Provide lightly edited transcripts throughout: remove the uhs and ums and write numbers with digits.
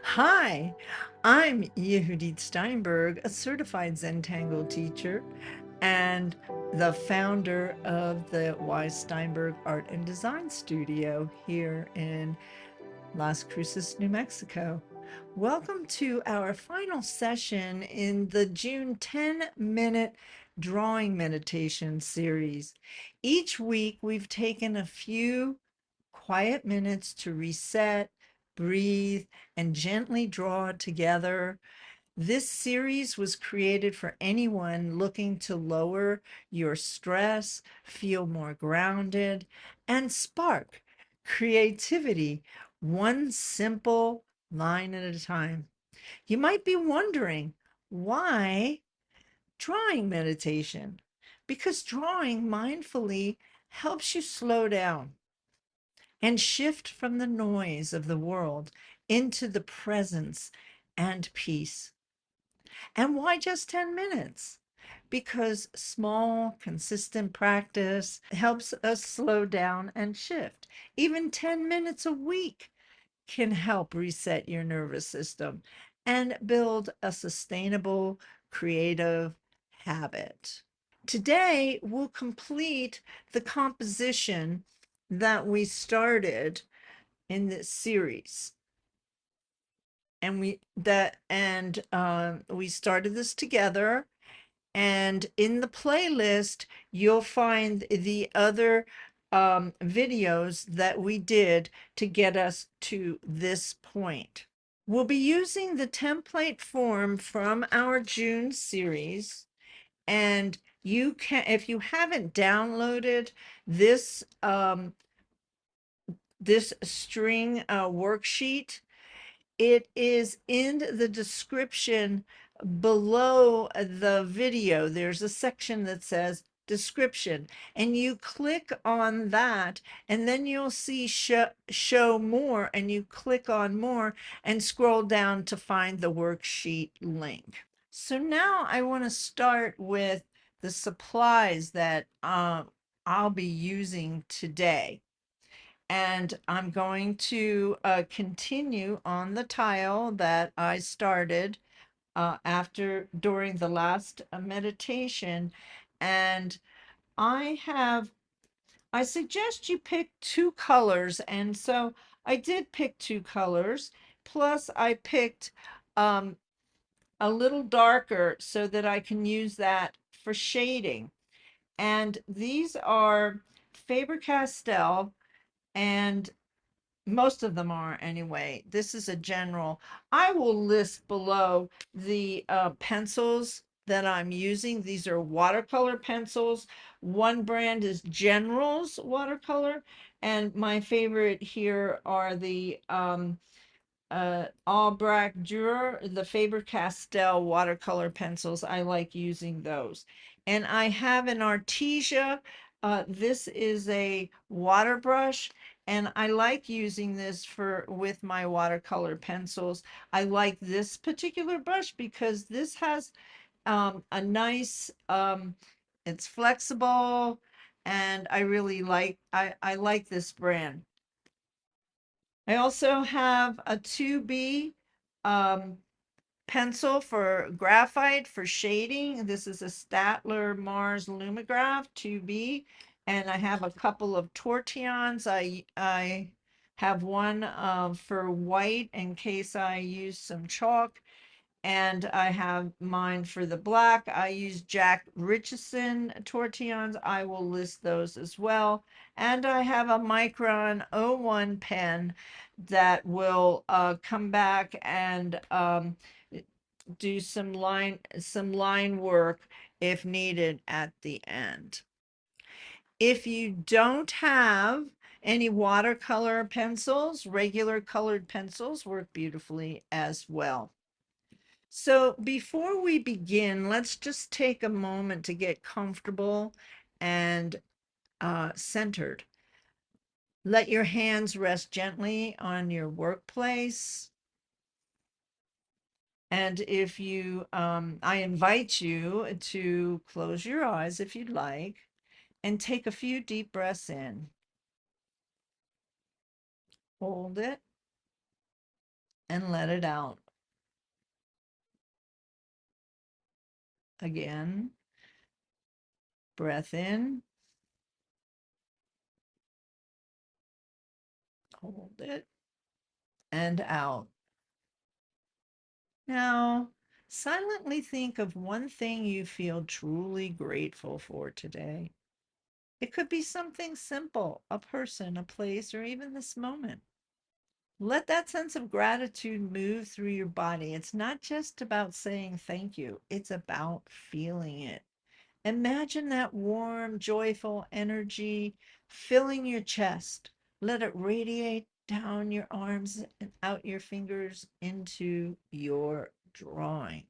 Hi, I'm Yehudit Steinberg, a certified Zentangle teacher and the founder of the Y. Steinberg Art and Design Studio here in Las Cruces, New Mexico. Welcome to our final session in the June 10-minute drawing meditation series. Each week, we've taken a few quiet minutes to reset, breathe, and gently draw together. This series was created for anyone looking to lower your stress, feel more grounded, and spark creativity one simple line at a time. You might be wondering, why drawing meditation? Because drawing mindfully helps you slow down and shift from the noise of the world into the presence and peace. And why just 10 minutes? Because small, consistent practice helps us slow down and shift. Even 10 minutes a week can help reset your nervous system and build a sustainable, creative habit. Today, we'll complete the composition that we started in this series. And we started this together, and in the playlist you'll find the other videos that we did to get us to this point. We'll be using the template form from our June series, and you can, if you haven't downloaded this this string worksheet, it is in the description below the video. There's a section that says description, and you click on that, and then you'll see show more, and you click on more and scroll down to find the worksheet link. So now I want to start with the supplies that I'll be using today. And I'm going to continue on the tile that I started during the last meditation. And I suggest you pick two colors. And so I did pick two colors. Plus I picked a little darker so that I can use that for shading. And these are Faber-Castell, and most of them are anyway. This is a general. I will list below the pencils that I'm using. These are watercolor pencils. One brand is General's Watercolor, and my favorite here are the Aubrac Durer, the Faber-Castell watercolor pencils. I like using those. And I have an Artesia. This is a water brush, and I like using this with my watercolor pencils. I like this particular brush because this has a nice, it's flexible, and I really I like this brand. I also have a 2B um, pencil for graphite for shading. This is a Staedtler Mars Lumograph 2B. And I have a couple of tortillons. I have one for white in case I use some chalk. And I have mine for the black. I use Jack Richardson tortillons. I will list those as well. And I have a Micron 01 pen that will come back and do some line work if needed at the end. If you don't have any watercolor pencils, regular colored pencils work beautifully as well. So before we begin, let's just take a moment to get comfortable and centered. Let your hands rest gently on your workplace. And if you, I invite you to close your eyes if you'd like, and take a few deep breaths in. Hold it and let it out. Again, breath in, hold it, and out. Now, silently think of one thing you feel truly grateful for today. It could be something simple, a person, a place, or even this moment. Let that sense of gratitude move through your body. It's not just about saying thank you, it's about feeling it. Imagine that warm, joyful energy filling your chest. Let it radiate down your arms and out your fingers into your drawing.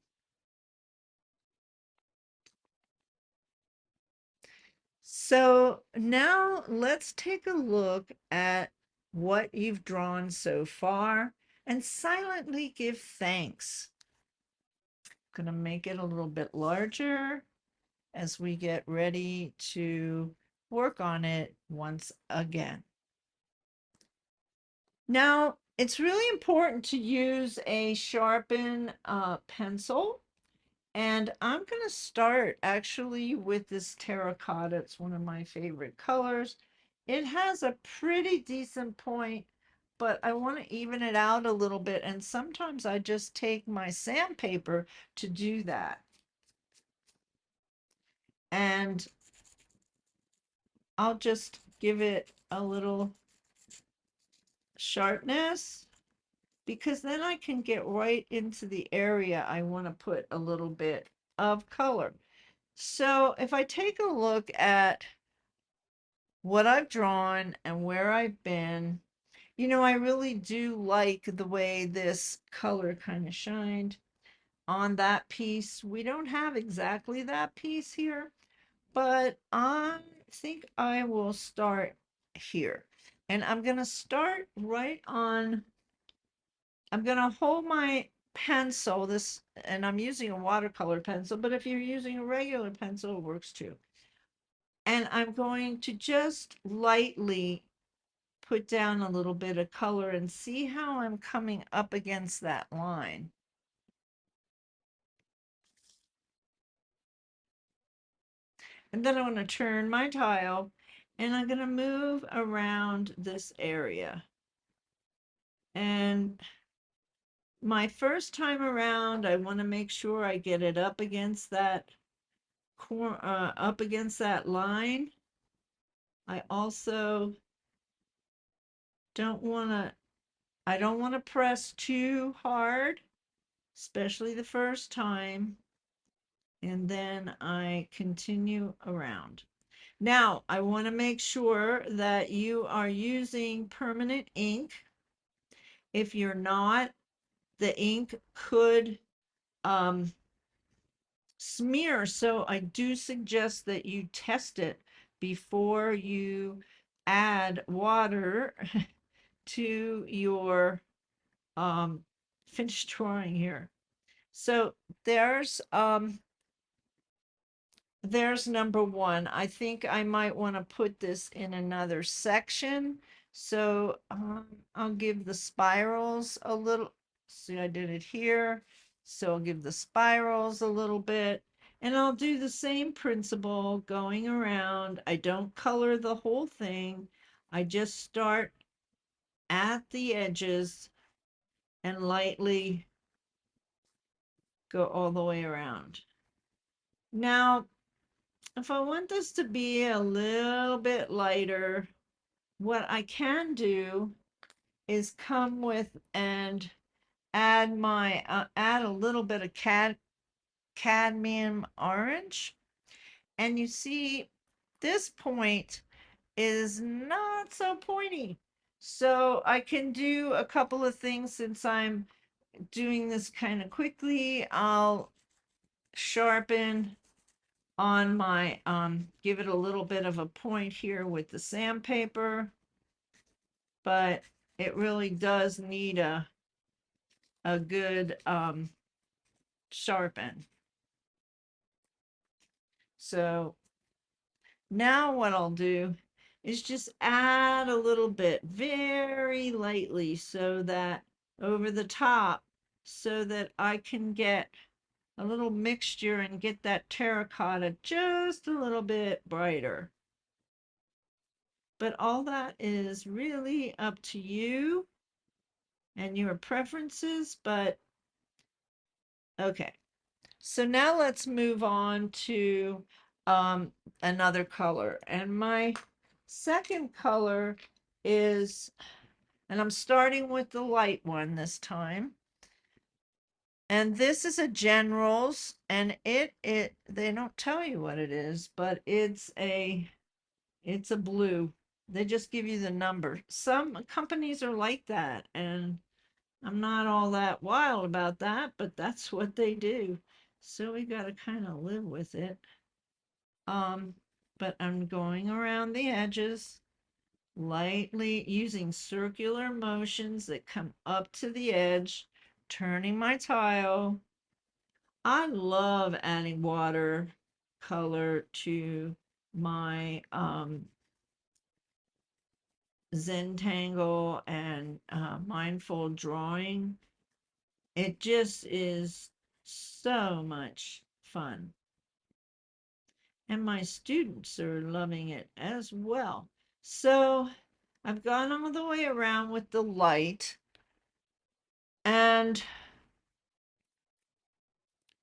So now let's take a look at what you've drawn so far and silently give thanks. I'm going to make it a little bit larger as we get ready to work on it once again. Now, it's really important to use a sharpen pencil. And I'm going to start actually with this terracotta. It's one of my favorite colors. It has a pretty decent point, but I want to even it out a little bit. And sometimes I just take my sandpaper to do that. And I'll just give it a little sharpness because then I can get right into the area I want to put a little bit of color. So if I take a look at what I've drawn and where I've been, I really do like the way this color kind of shined on that piece. We don't have exactly that piece here, but I think I will start here. And I'm going to start right on, I'm going to hold my pencil, this, and I'm using a watercolor pencil, but if you're using a regular pencil, it works too. And I'm going to just lightly put down a little bit of color and see how I'm coming up against that line. And then I'm going to turn my tile and I'm going to move around this area. And my first time around, I want to make sure I get it up against that up against that line. I also don't want to I don't want to press too hard, especially the first time. And then I continue around. Now, I want to make sure that you are using permanent ink. If you're not, the ink could smear. So I do suggest that you test it before you add water to your finished drawing here. So there's number one. I think I might want to put this in another section. So I'll give the spirals a little. See, I did it here. So I'll give the spirals a little bit. And I'll do the same principle going around. I don't color the whole thing. I just start at the edges and lightly go all the way around. Now, if I want this to be a little bit lighter, what I can do is come with and add a little bit of cadmium orange. And you see this point is not so pointy. So I can do a couple of things since I'm doing this kind of quickly. I'll sharpen on my, give it a little bit of a point here with the sandpaper, but it really does need a good sharpen. So now what I'll do is just add a little bit very lightly so that over the top so that I can get a little mixture and get that terracotta just a little bit brighter. But all that is really up to you and your preferences, but okay. So now let's move on to um, another color. And my second color is, and I'm starting with the light one this time. And this is a generals, and it they don't tell you what it is, but it's a blue. They just give you the number. Some companies are like that, and I'm not all that wild about that, but that's what they do. So we got to kind of live with it. Um, but I'm going around the edges, lightly using circular motions that come up to the edge, turning my tile. I love adding water color to my Zentangle and mindful drawing. It just is so much fun. And my students are loving it as well. So I've gone all the way around with the light, and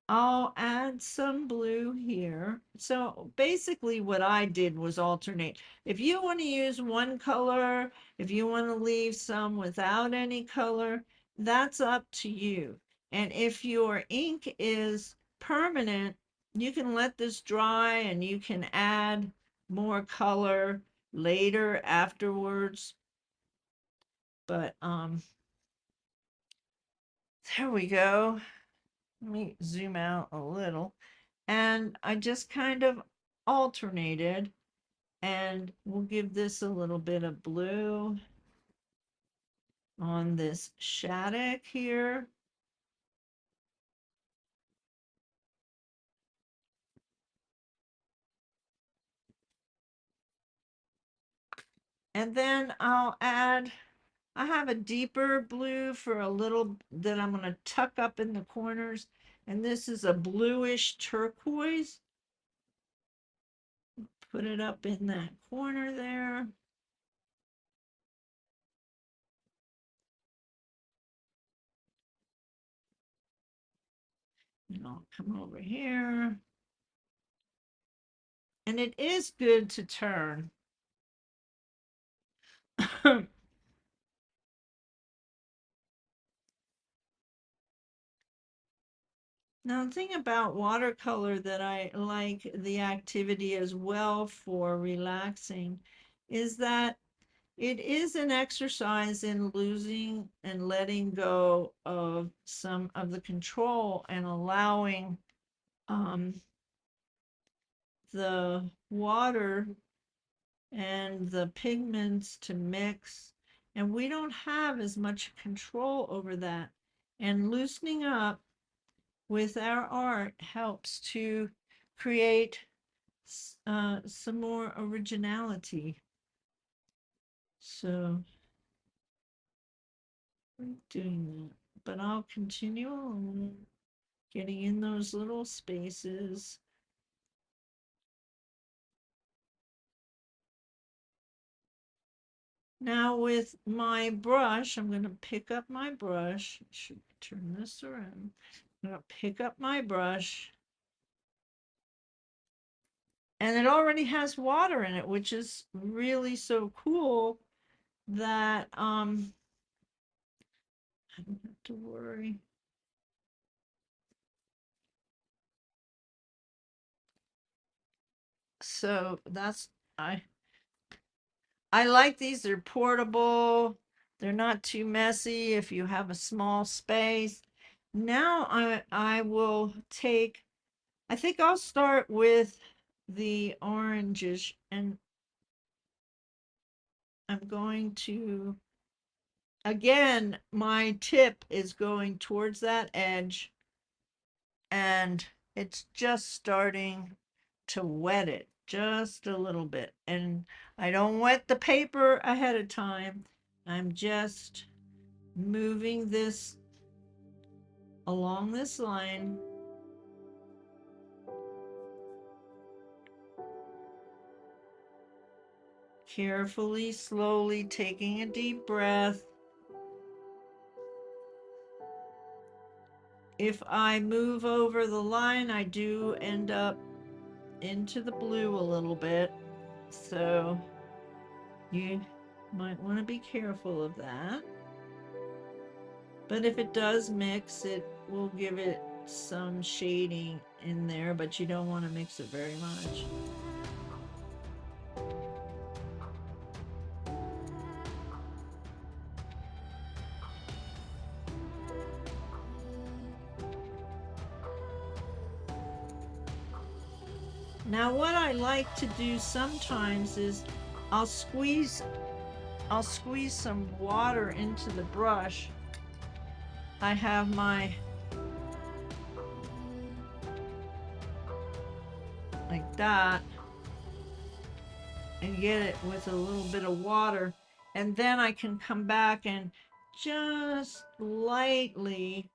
I'll add some blue here. So basically what I did was alternate. If you want to use one color, if you want to leave some without any color, that's up to you. And if your ink is permanent, you can let this dry and you can add more color later afterwards. But there we go. Let me zoom out a little. And I just kind of alternated, and we'll give this a little bit of blue on this shattuck here. And then I'll add, I have a deeper blue for a little that I'm going to tuck up in the corners. And this is a bluish turquoise. Put it up in that corner there. And I'll come over here. And it is good to turn. Now, the thing about watercolor that I like the activity as well for relaxing is that it is an exercise in losing and letting go of some of the control and allowing the water and the pigments to mix. And we don't have as much control over that. And loosening up with our art helps to create some more originality. So I'm doing that, but I'll continue on getting in those little spaces. Now with my brush, I'm going to pick up my brush. I should turn this around. I'm going to pick up my brush, and it already has water in it, which is really so cool that I don't have to worry. So that's I like these. They're portable. They're not too messy if you have a small space. Now I will take, I think I'll start with the oranges, and I'm going to, again, my tip is going towards that edge, and it's just starting to wet it just a little bit. And I don't wet the paper ahead of time. I'm just moving this along this line. Carefully, slowly taking a deep breath. If I move over the line, I do end up into the blue a little bit. So you might want to be careful of that. But if it does mix, it will give it some shading in there, but you don't want to mix it very much. Now what I like to do sometimes is I'll squeeze some water into the brush. I have my, like that, and get it with a little bit of water, and then I can come back and just lightly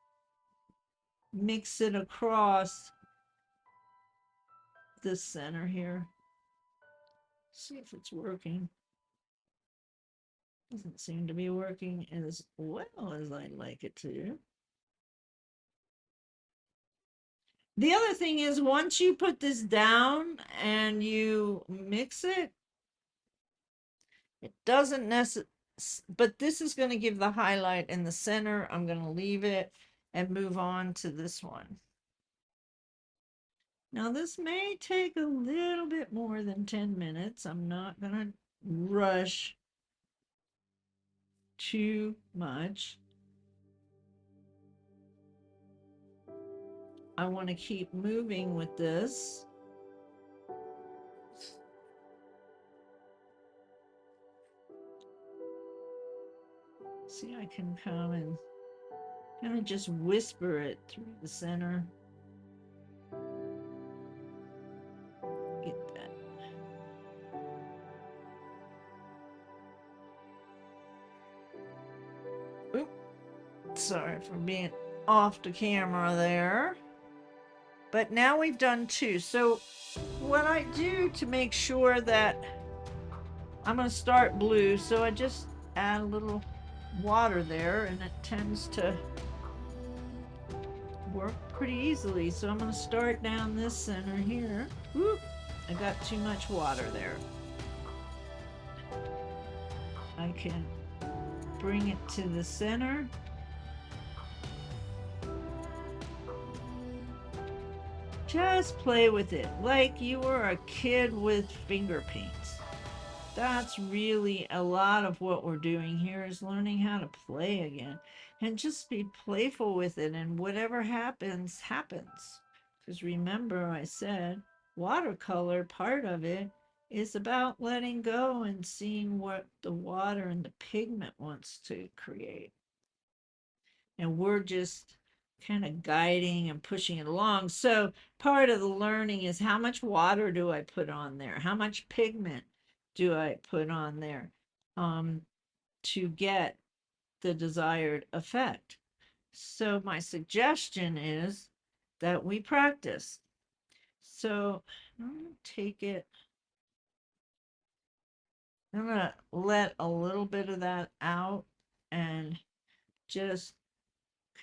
mix it across the center here. See if it's working. Doesn't seem to be working as well as I'd like it to. The other thing is, once you put this down and you mix it, it doesn't necessarily, but this is going to give the highlight in the center. I'm going to leave it and move on to this one. Now this may take a little bit more than 10 minutes. I'm not going to rush too much. I want to keep moving with this. See, I can come and kind of just whisper it through the center. Get that. Oop. Sorry for being off the camera there. But now we've done two. So what I do to make sure that I'm going to start blue, so I just add a little water there, and it tends to work pretty easily. So I'm going to start down this center here. Whoop, I got too much water there. I can bring it to the center. Just play with it like you were a kid with finger paints. That's really a lot of what we're doing here, is learning how to play again and just be playful with it, and whatever happens, happens. Because remember, I said watercolor, part of it is about letting go and seeing what the water and the pigment wants to create. And we're just kind of guiding and pushing it along. So part of the learning is, how much water do I put on there? How much pigment do I put on there to get the desired effect? So my suggestion is that we practice. So I'm going to take it. I'm going to let a little bit of that out and just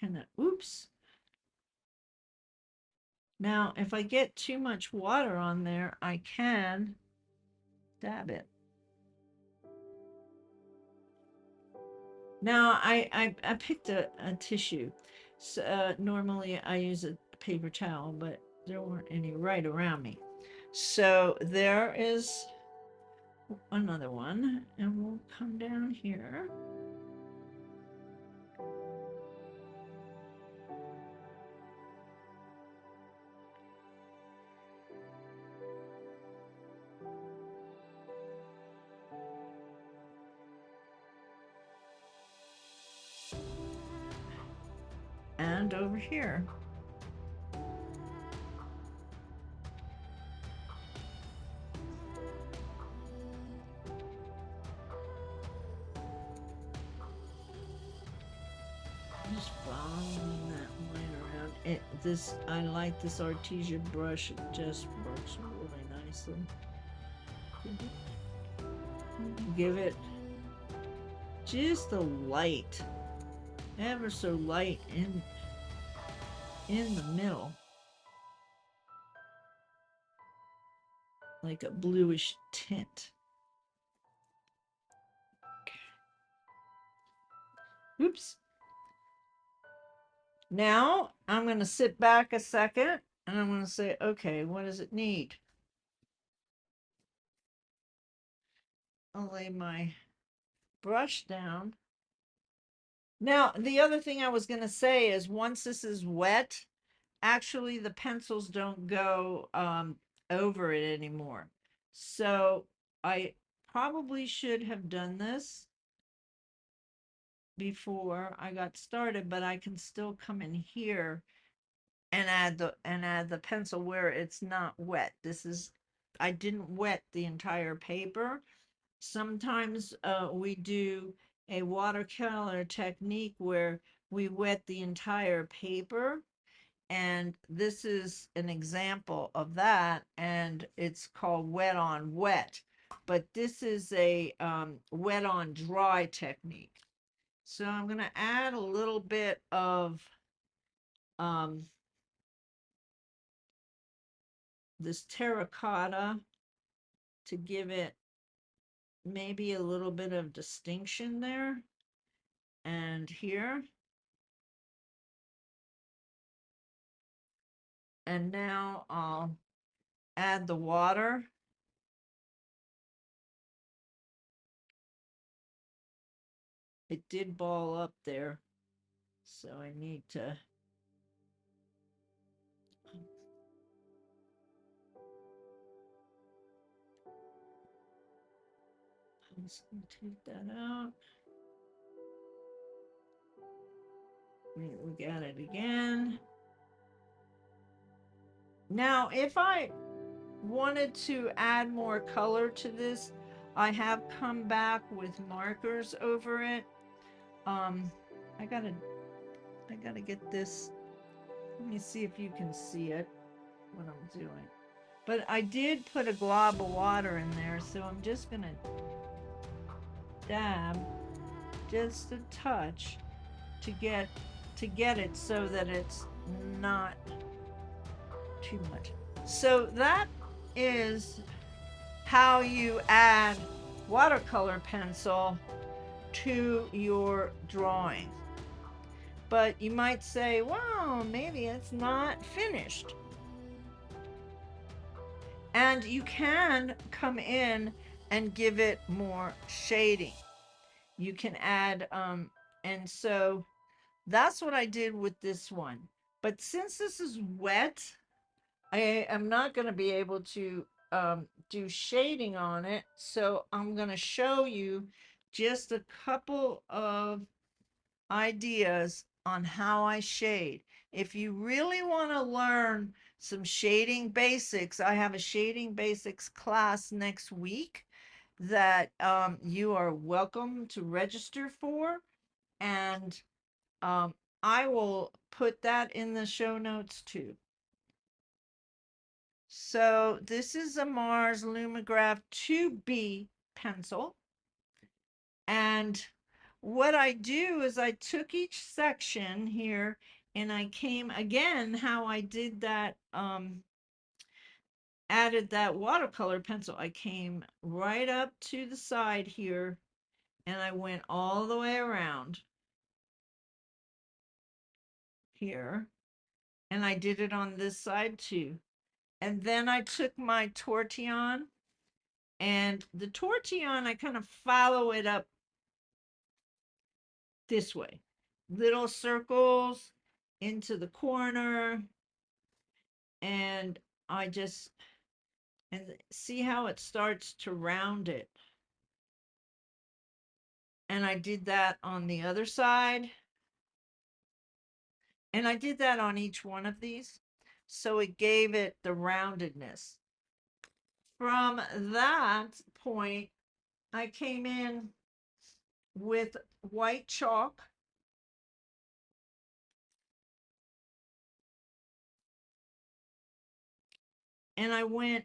kind of, oops. Now, if I get too much water on there, I can dab it. Now, I picked a tissue. So, normally I use a paper towel, but there weren't any right around me. So there is another one, and we'll come down here. And over here. just following that line around. I like this artesia brush. It just works really nicely. Give it just a light, ever so light in the middle, like a bluish tint. Oops. Now I'm going to sit back a second and I'm going to say, okay, what does it need? I'll lay my brush down. Now, the other thing I was going to say is once this is wet, actually the pencils don't go over it anymore. So I probably should have done this before I got started, but I can still come in here and add the pencil where it's not wet. I didn't wet the entire paper. Sometimes we do a watercolor technique where we wet the entire paper, and this is an example of that, and it's called wet on wet, but this is a wet on dry technique. So I'm going to add a little bit of this terracotta to give it maybe a little bit of distinction there and here. And now I'll add the water. It did ball up there, so I need to I'm just going to take that out. We got it again. Now, if I wanted to add more color to this, I have come back with markers over it. I gotta get this. Let me see if you can see it, what I'm doing. But I did put a glob of water in there, so I'm just gonna dab just a touch to get it so that it's not too much. So that is how you add watercolor pencil to your drawing. But you might say, well, maybe it's not finished. And you can come in and give it more shading. You can add, and so that's what I did with this one. But since this is wet, I am not going to be able to do shading on it. So I'm going to show you just a couple of ideas on how I shade. If you really want to learn some shading basics, I have a shading basics class next week that you are welcome to register for. And I will put that in the show notes too. So this is a Mars Lumograph 2B pencil. And what I do is I took each section here and I came again how I did that, added that watercolor pencil. I came right up to the side here and I went all the way around here. And I did it on this side too. And then I took my tortillon, and the tortillon, I kind of follow it up this way. Little circles into the corner, and I just, and see how it starts to round it. And I did that on the other side. And I did that on each one of these. So it gave it the roundedness. From that point, I came in with white chalk and I went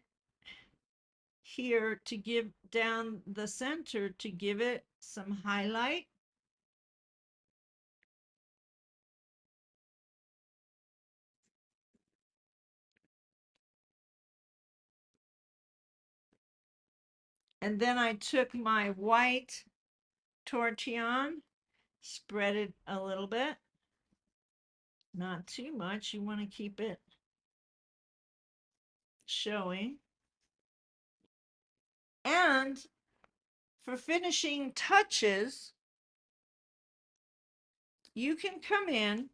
here to give down the center to give it some highlight. And then I took my white tortillon, spread it a little bit, not too much. You want to keep it showing. And for finishing touches, you can come in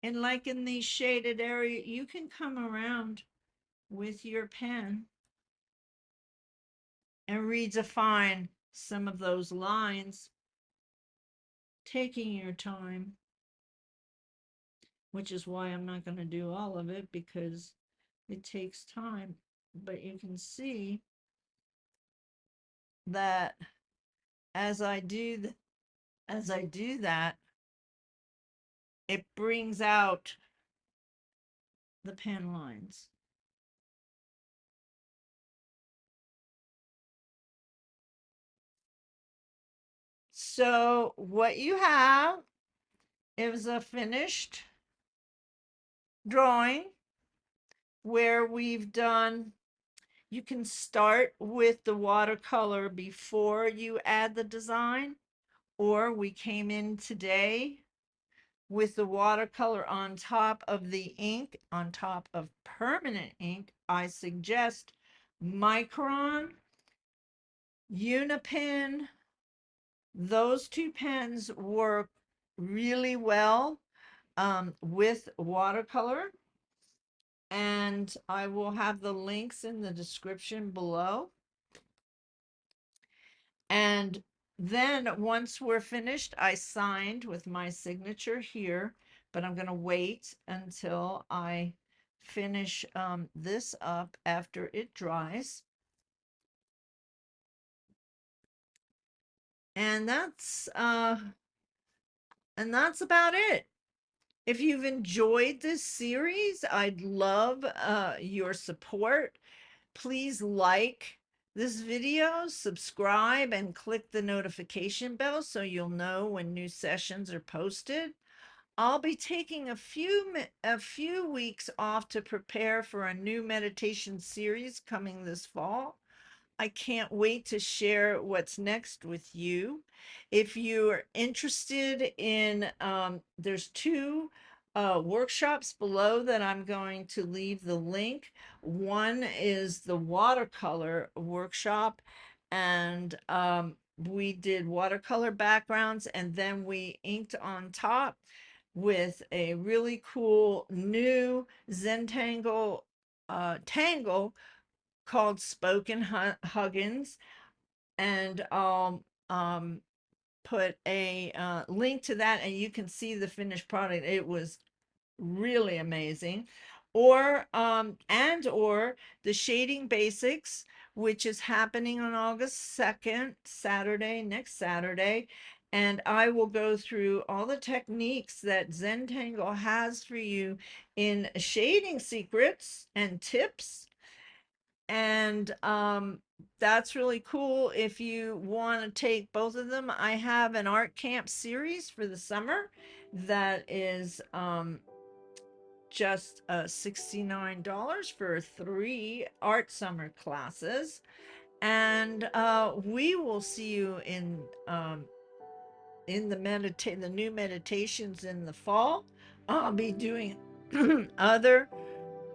and like in the shaded area, you can come around with your pen and redefine some of those lines, taking your time, which is why I'm not going to do all of it because it takes time. But you can see that as I do that, it brings out the pen lines. So what you have is a finished drawing where we've done, you can start with the watercolor before you add the design, or we came in today with the watercolor on top of the ink, on top of permanent ink. I suggest Micron, Unipin. Those two pens work really well with watercolor. And I will have the links in the description below. And then once we're finished, I signed with my signature here, but I'm going to wait until I finish this up after it dries. And that's about it. If you've enjoyed this series, I'd love your support. Please like this video, subscribe, and click the notification bell so you'll know when new sessions are posted. I'll be taking a few weeks off to prepare for a new meditation series coming this fall. I can't wait to share what's next with you. If you're interested in, there's two workshops below that I'm going to leave the link. One is the watercolor workshop, and we did watercolor backgrounds, and then we inked on top with a really cool new Zentangle tangle called Spoken Huggins, and I'll put a link to that, and you can see the finished product. It was really amazing. Or or the shading basics, which is happening on August 2nd, Saturday, next Saturday. And I will go through all the techniques that Zentangle has for you in shading secrets and tips. And that's really cool. If you want to take both of them, I have an art camp series for the summer that is just $69 for 3 art summer classes. And we will see you in the new meditations in the fall. I'll be doing other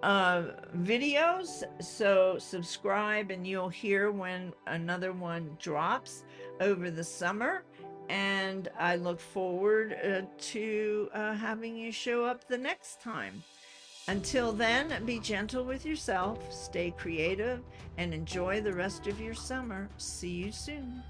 videos, so subscribe and you'll hear when another one drops over the summer. And I look forward to having you show up the next time. Until then, be gentle with yourself, stay creative, and enjoy the rest of your summer. See you soon.